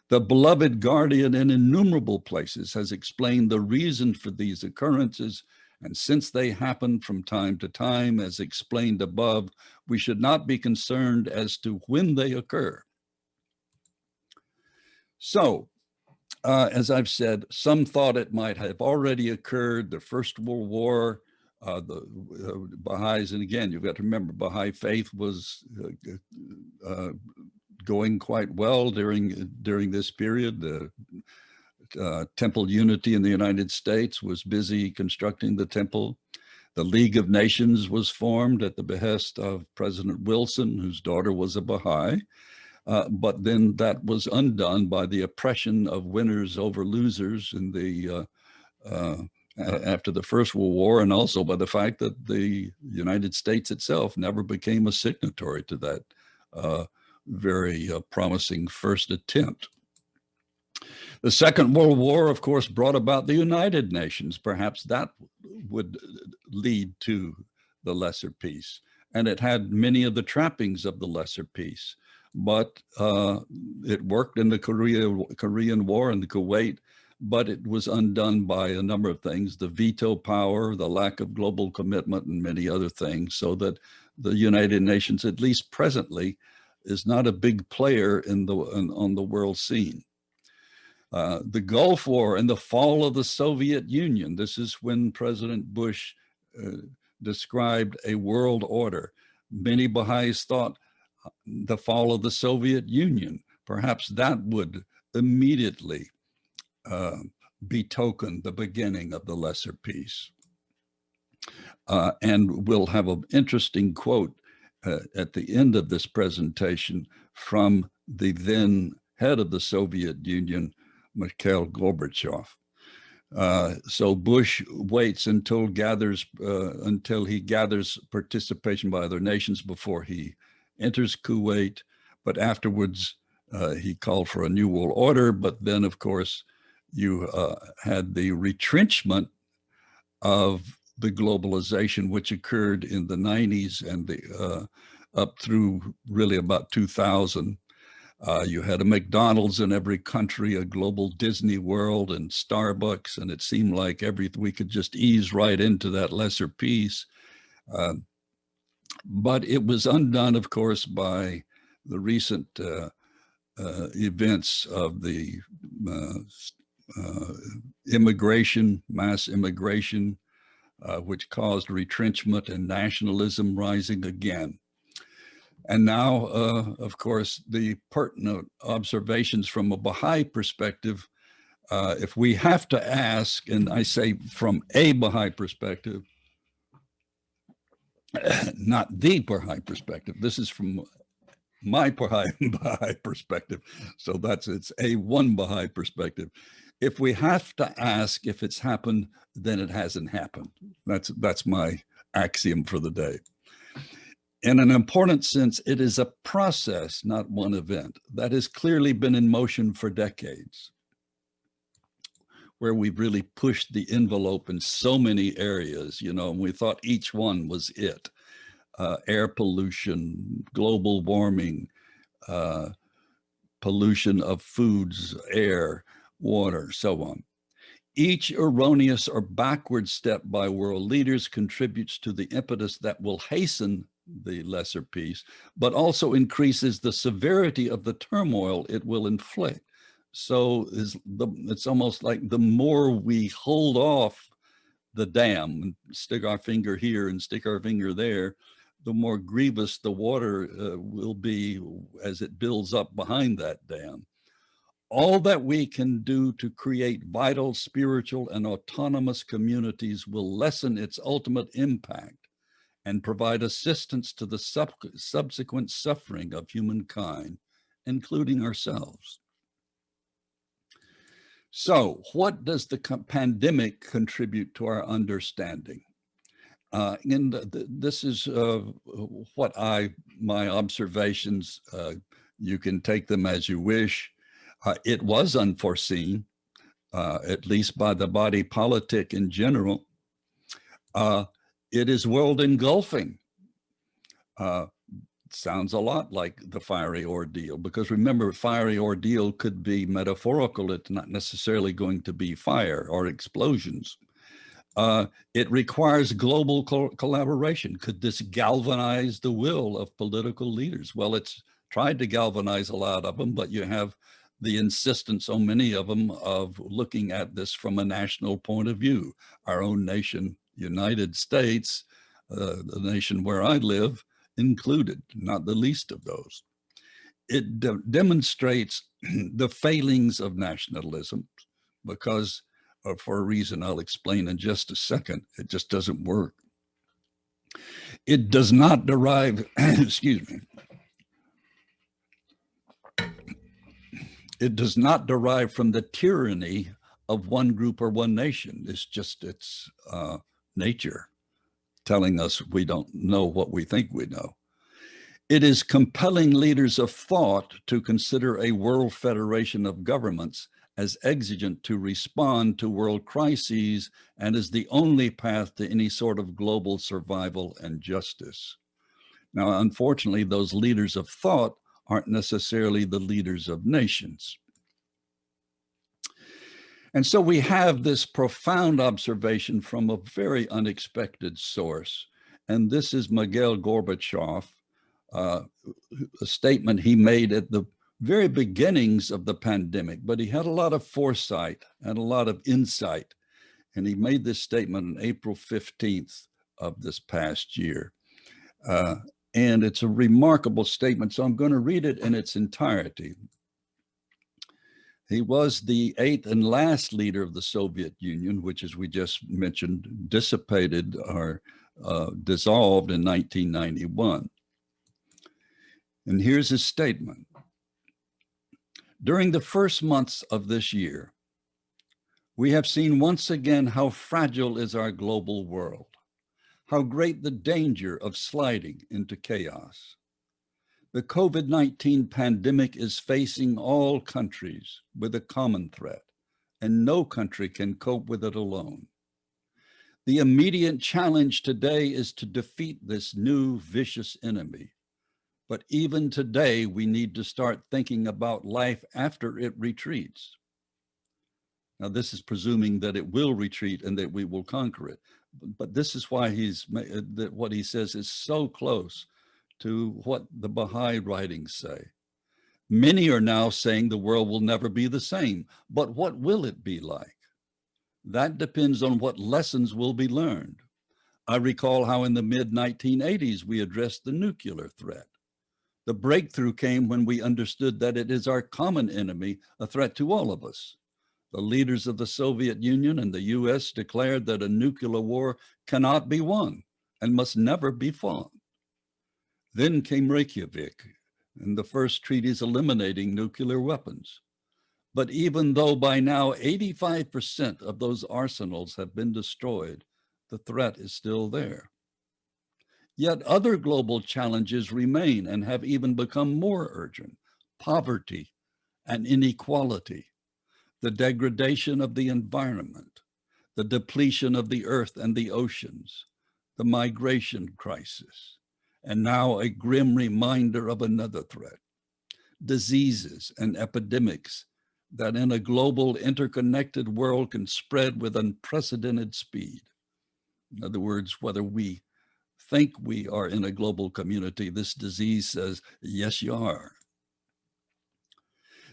The beloved Guardian in innumerable places has explained the reason for these occurrences, and since they happen from time to time, as explained above, we should not be concerned as to when they occur. So As I've said, some thought it might have already occurred. The First World War, the Baha'is, and again, you've got to remember, Baha'i faith was going quite well during this period. The temple unity in the United States was busy constructing the temple. The League of Nations was formed at the behest of President Wilson, whose daughter was a Baha'i. But then that was undone by the oppression of winners over losers in the after the First World War, and also by the fact that the United States itself never became a signatory to that very promising first attempt. The Second World War, of course, brought about the United Nations. Perhaps that would lead to the lesser peace. And it had many of the trappings of the lesser peace. But it worked in the Korean War and the Kuwait, but it was undone by a number of things, the veto power, the lack of global commitment, and many other things, so that the United Nations, at least presently, is not a big player on the world scene. The Gulf War and the fall of the Soviet Union. This is when President Bush described a world order. Many Baha'is thought the fall of the Soviet Union, perhaps that would immediately betoken the beginning of the lesser peace. And we'll have an interesting quote at the end of this presentation from the then head of the Soviet Union, Mikhail Gorbachev. So Bush waits until he gathers participation by other nations before he enters Kuwait, but afterwards he called for a new world order. But then, of course, you had the retrenchment of the globalization, which occurred in the 90s and up through really about 2000. You had a McDonald's in every country, a global Disney World and Starbucks, and it seemed like we could just ease right into that lesser peace. But it was undone, of course, by the recent events of the mass immigration, which caused retrenchment and nationalism rising again. And now, of course, the pertinent observations from a Baha'i perspective, if we have to ask, and I say from a Baha'i perspective, not the Baha'i perspective, this is from my Baha'i perspective, so it's a one Baha'i perspective. If we have to ask if it's happened, then it hasn't happened. That's my axiom for the day. In an important sense, it is a process, not one event, that has clearly been in motion for decades, where we've really pushed the envelope in so many areas, and we thought each one was it. Air pollution, global warming, pollution of foods, air, water, so on. Each erroneous or backward step by world leaders contributes to the impetus that will hasten the lesser peace, but also increases the severity of the turmoil it will inflict. So it's almost like the more we hold off the dam and stick our finger here and stick our finger there, the more grievous the water will be as it builds up behind that dam. All that we can do to create vital, spiritual, and autonomous communities will lessen its ultimate impact and provide assistance to the subsequent suffering of humankind, including ourselves. So, what does the pandemic contribute to our understanding? This is what my observations, you can take them as you wish. It was unforeseen, at least by the body politic in general. It is world engulfing. Sounds a lot like the fiery ordeal, because remember, fiery ordeal could be metaphorical. It's not necessarily going to be fire or explosions. It requires global collaboration. Could this galvanize the will of political leaders? Well, it's tried to galvanize a lot of them, but you have the insistence on many of them of looking at this from a national point of view. Our own nation, United States, the nation where I live, included, not the least of those. It demonstrates the failings of nationalism because, for a reason I'll explain in just a second, it just doesn't work. It does not derive, excuse me, it does not derive from the tyranny of one group or one nation. It's just its nature telling us we don't know what we think we know. It is compelling leaders of thought to consider a world federation of governments as exigent to respond to world crises and as the only path to any sort of global survival and justice. Now, unfortunately, those leaders of thought aren't necessarily the leaders of nations. And so we have this profound observation from a very unexpected source. And this is Mikhail Gorbachev, a statement he made at the very beginnings of the pandemic, but he had a lot of foresight and a lot of insight. And he made this statement on April 15th of this past year. And it's a remarkable statement, so I'm going to read it in its entirety. He was the 8th and last leader of the Soviet Union, which, as we just mentioned, dissipated or dissolved in 1991. And here's his statement. During the first months of this year, we have seen once again how fragile is our global world, how great the danger of sliding into chaos. The COVID-19 pandemic is facing all countries with a common threat, and no country can cope with it alone. The immediate challenge today is to defeat this new vicious enemy. But even today, we need to start thinking about life after it retreats. Now, this is presuming that it will retreat and that we will conquer it. But this is why what he says is so close to what the Baha'i writings say. Many are now saying the world will never be the same, but what will it be like? That depends on what lessons will be learned. I recall how in the mid-1980s we addressed the nuclear threat. The breakthrough came when we understood that it is our common enemy, a threat to all of us. The leaders of the Soviet Union and the US declared that a nuclear war cannot be won and must never be fought. Then came Reykjavik and the first treaties eliminating nuclear weapons. But even though by now 85% of those arsenals have been destroyed, the threat is still there. Yet other global challenges remain and have even become more urgent: poverty and inequality, the degradation of the environment, the depletion of the earth and the oceans, the migration crisis, and now a grim reminder of another threat: diseases and epidemics that in a global interconnected world can spread with unprecedented speed. In other words, whether we think we are in a global community, this disease says, yes, you are.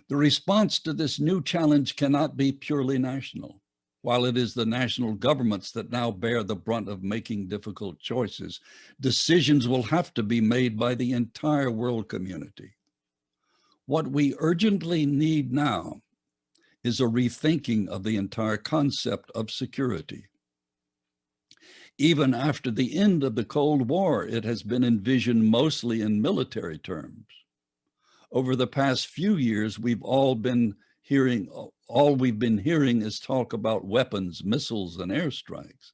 The response to this new challenge cannot be purely national. While it is the national governments that now bear the brunt of making difficult choices, decisions will have to be made by the entire world community. What we urgently need now is a rethinking of the entire concept of security. Even after the end of the Cold War, it has been envisioned mostly in military terms. Over the past few years, all we've been hearing is talk about weapons, missiles, and airstrikes.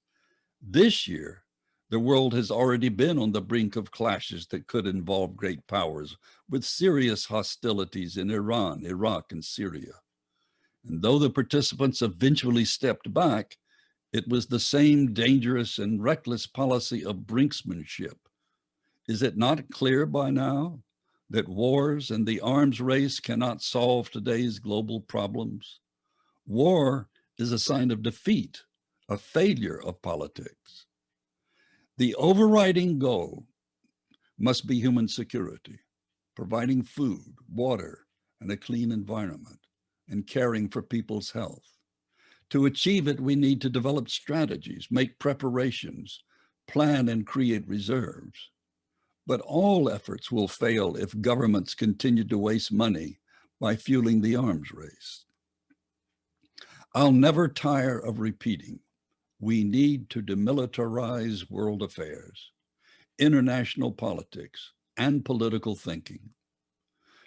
This year, the world has already been on the brink of clashes that could involve great powers, with serious hostilities in Iran, Iraq, and Syria. And though the participants eventually stepped back, it was the same dangerous and reckless policy of brinksmanship. Is it not clear by now that wars and the arms race cannot solve today's global problems? War is a sign of defeat, a failure of politics. The overriding goal must be human security, providing food, water, and a clean environment. and caring for people's health. To achieve it, we need to develop strategies, make preparations, plan and create reserves. But all efforts will fail if governments continue to waste money by fueling the arms race. I'll never tire of repeating, we need to demilitarize world affairs, international politics, and political thinking.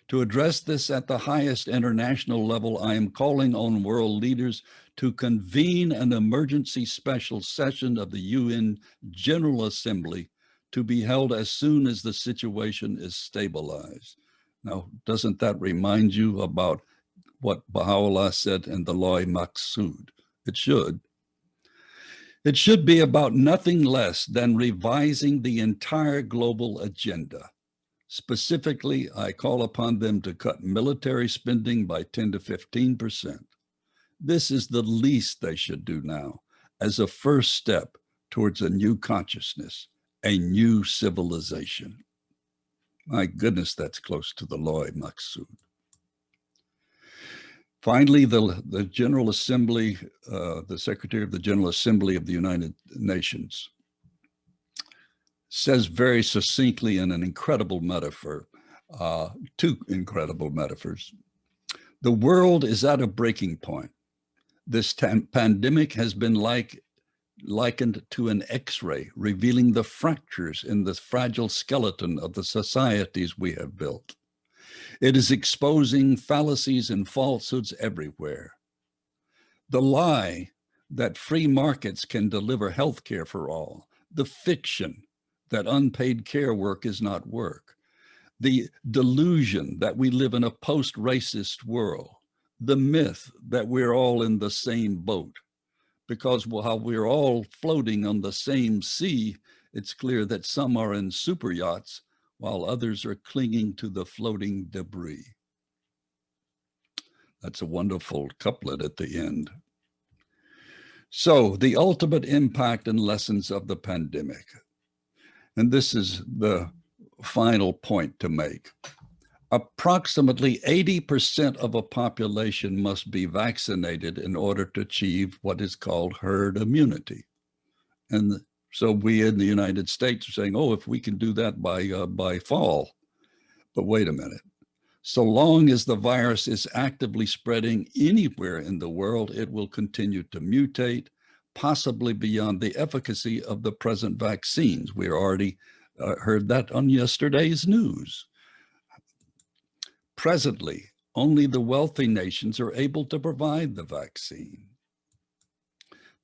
To address this at the highest international level, I am calling on world leaders to convene an emergency special session of the UN General Assembly to be held as soon as the situation is stabilized. Now, doesn't that remind you about what Baha'u'llah said in the Loy Maqsood? It should. It should be about nothing less than revising the entire global agenda. Specifically, I call upon them to cut military spending by 10 to 15%. This is the least they should do now as a first step towards a new consciousness, a new civilization. My goodness, that's close to the Loy Maqsood. Finally, the General Assembly, the Secretary of the General Assembly of the United Nations, says very succinctly in an incredible metaphor, two incredible metaphors. The world is at a breaking point. This pandemic has been likened to an X-ray, revealing the fractures in the fragile skeleton of the societies we have built. It is exposing fallacies and falsehoods everywhere. The lie that free markets can deliver healthcare for all, the fiction that unpaid care work is not work, the delusion that we live in a post-racist world, the myth that we're all in the same boat, because while we're all floating on the same sea, it's clear that some are in super yachts while others are clinging to the floating debris. That's a wonderful couplet at the end. So, the ultimate impact and lessons of the pandemic. And this is the final point to make. Approximately 80% of a population must be vaccinated in order to achieve what is called herd immunity. And so we in the United States are saying, oh, if we can do that by fall. But wait a minute. So long as the virus is actively spreading anywhere in the world, it will continue to mutate, possibly beyond the efficacy of the present vaccines. We already heard that on yesterday's news. Presently, only the wealthy nations are able to provide the vaccine.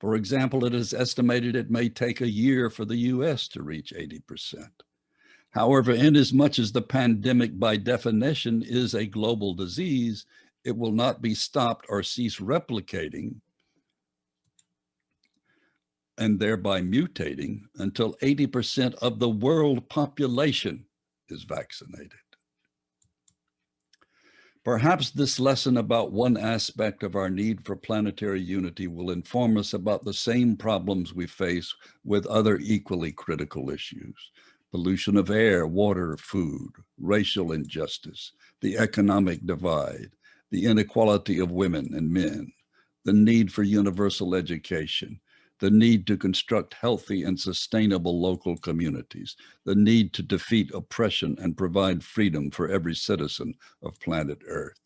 For example, it is estimated it may take a year for the US to reach 80%. However, inasmuch as the pandemic by definition is a global disease, it will not be stopped or cease replicating and thereby mutating until 80% of the world population is vaccinated. Perhaps this lesson about one aspect of our need for planetary unity will inform us about the same problems we face with other equally critical issues: pollution of air, water, food, racial injustice, the economic divide, the inequality of women and men, the need for universal education, the need to construct healthy and sustainable local communities, the need to defeat oppression and provide freedom for every citizen of planet Earth.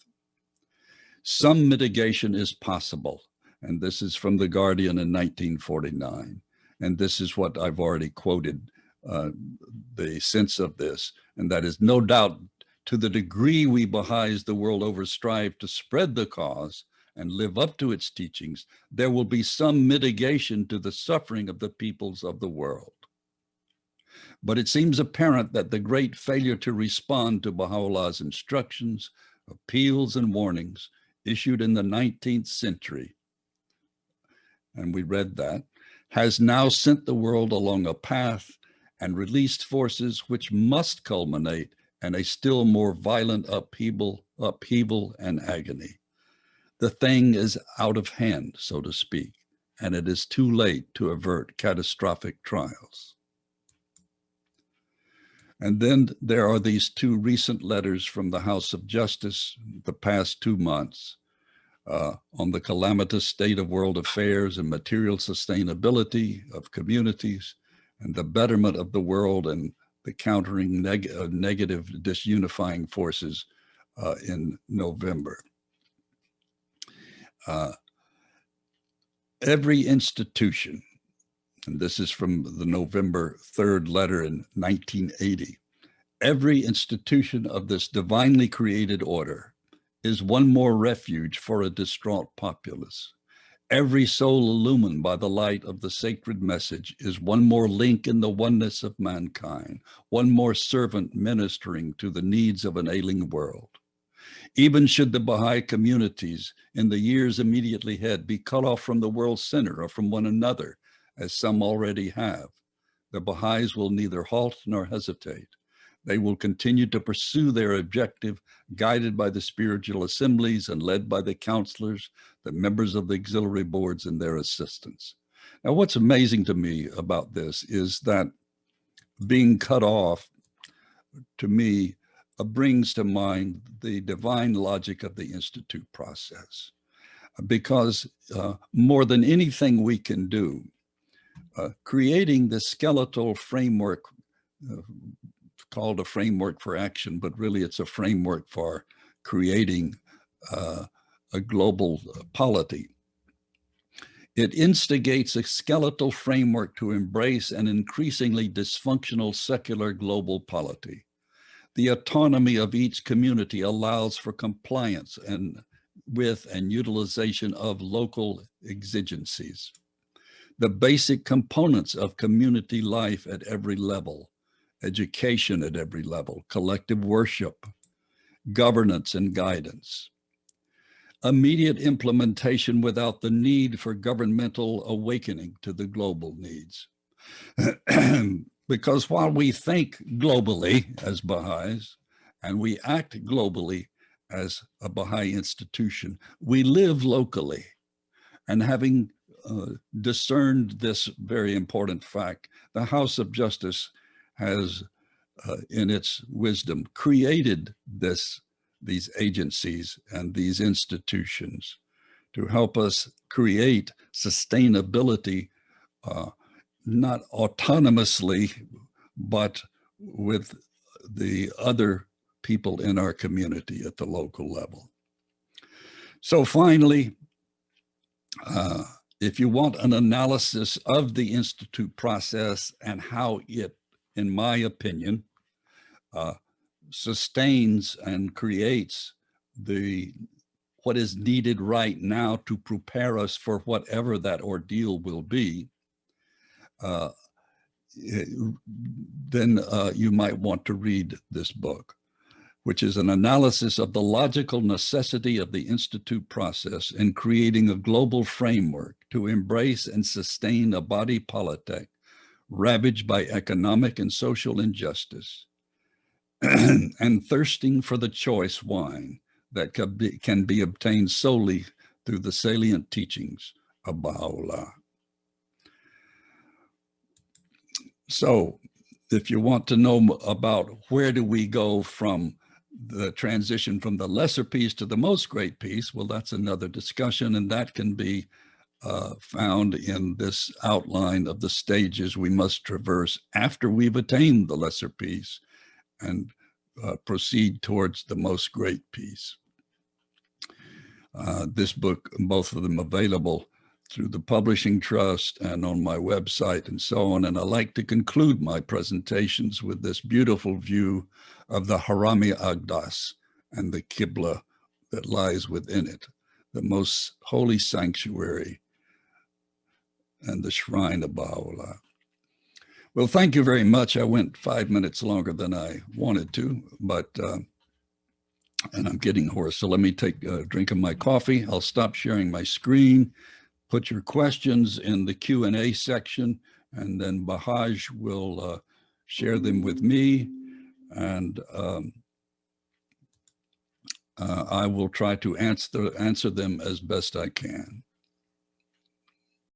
Some mitigation is possible, and this is from The Guardian in 1949. And this is what I've already quoted, the sense of this, and that is no doubt to the degree we Baha'is the world over strive to spread the cause and live up to its teachings, there will be some mitigation to the suffering of the peoples of the world. But it seems apparent that the great failure to respond to Baha'u'llah's instructions, appeals, and warnings issued in the 19th century, and we read that, has now sent the world along a path and released forces which must culminate in a still more violent upheaval and agony. The thing is out of hand, so to speak, and it is too late to avert catastrophic trials. And then there are these two recent letters from the House of Justice the past 2 months, on the calamitous state of world affairs and material sustainability of communities and the betterment of the world and the countering negative disunifying forces in November. Every institution, and this is from the November 3rd letter in 1980, every institution of this divinely created order is one more refuge for a distraught populace. Every soul illumined by the light of the sacred message is one more link in the oneness of mankind, one more servant ministering to the needs of an ailing world. Even should the Baha'i communities in the years immediately ahead be cut off from the world center or from one another, as some already have, the Baha'is will neither halt nor hesitate. They will continue to pursue their objective, guided by the spiritual assemblies and led by the counselors, the members of the auxiliary boards and their assistants. Now, what's amazing to me about this is that being cut off, to me, brings to mind the divine logic of the Institute process. Because more than anything we can do, creating the skeletal framework called a framework for action, but really it's a framework for creating a global polity. It instigates a skeletal framework to embrace an increasingly dysfunctional secular global polity. The autonomy of each community allows for compliance with and utilization of local exigencies. The basic components of community life at every level, education at every level, collective worship, governance and guidance. Immediate implementation without the need for governmental awakening to the global needs. Because while we think globally as Baha'is, and we act globally as a Baha'i institution, we live locally. And having discerned this very important fact, the House of Justice has, in its wisdom, created these agencies and these institutions to help us create sustainability, not autonomously, but with the other people in our community at the local level. So finally, if you want an analysis of the Institute process and how it, in my opinion, sustains and creates what is needed right now to prepare us for whatever that ordeal will be, then you might want to read this book, which is an analysis of the logical necessity of the Institute process in creating a global framework to embrace and sustain a body politic ravaged by economic and social injustice, and thirsting for the choice wine that can be obtained solely through the salient teachings of Baha'u'llah. So if you want to know about where do we go from the transition from the lesser peace to the most great peace, well, that's another discussion, and that can be found in this outline of the stages we must traverse after we've attained the lesser peace and proceed towards the most great peace. This book, both of them available through the Publishing Trust and on my website and so on. And I like to conclude my presentations with this beautiful view of the Harami Agdas and the Qibla that lies within it, the most holy sanctuary and the shrine of Baha'u'llah. Well, thank you very much. I went 5 minutes longer than I wanted to, but, and I'm getting hoarse. So let me take a drink of my coffee. I'll stop sharing my screen. Put your questions in the Q&A section, and then Bahaj will share them with me, and I will try to answer them as best I can.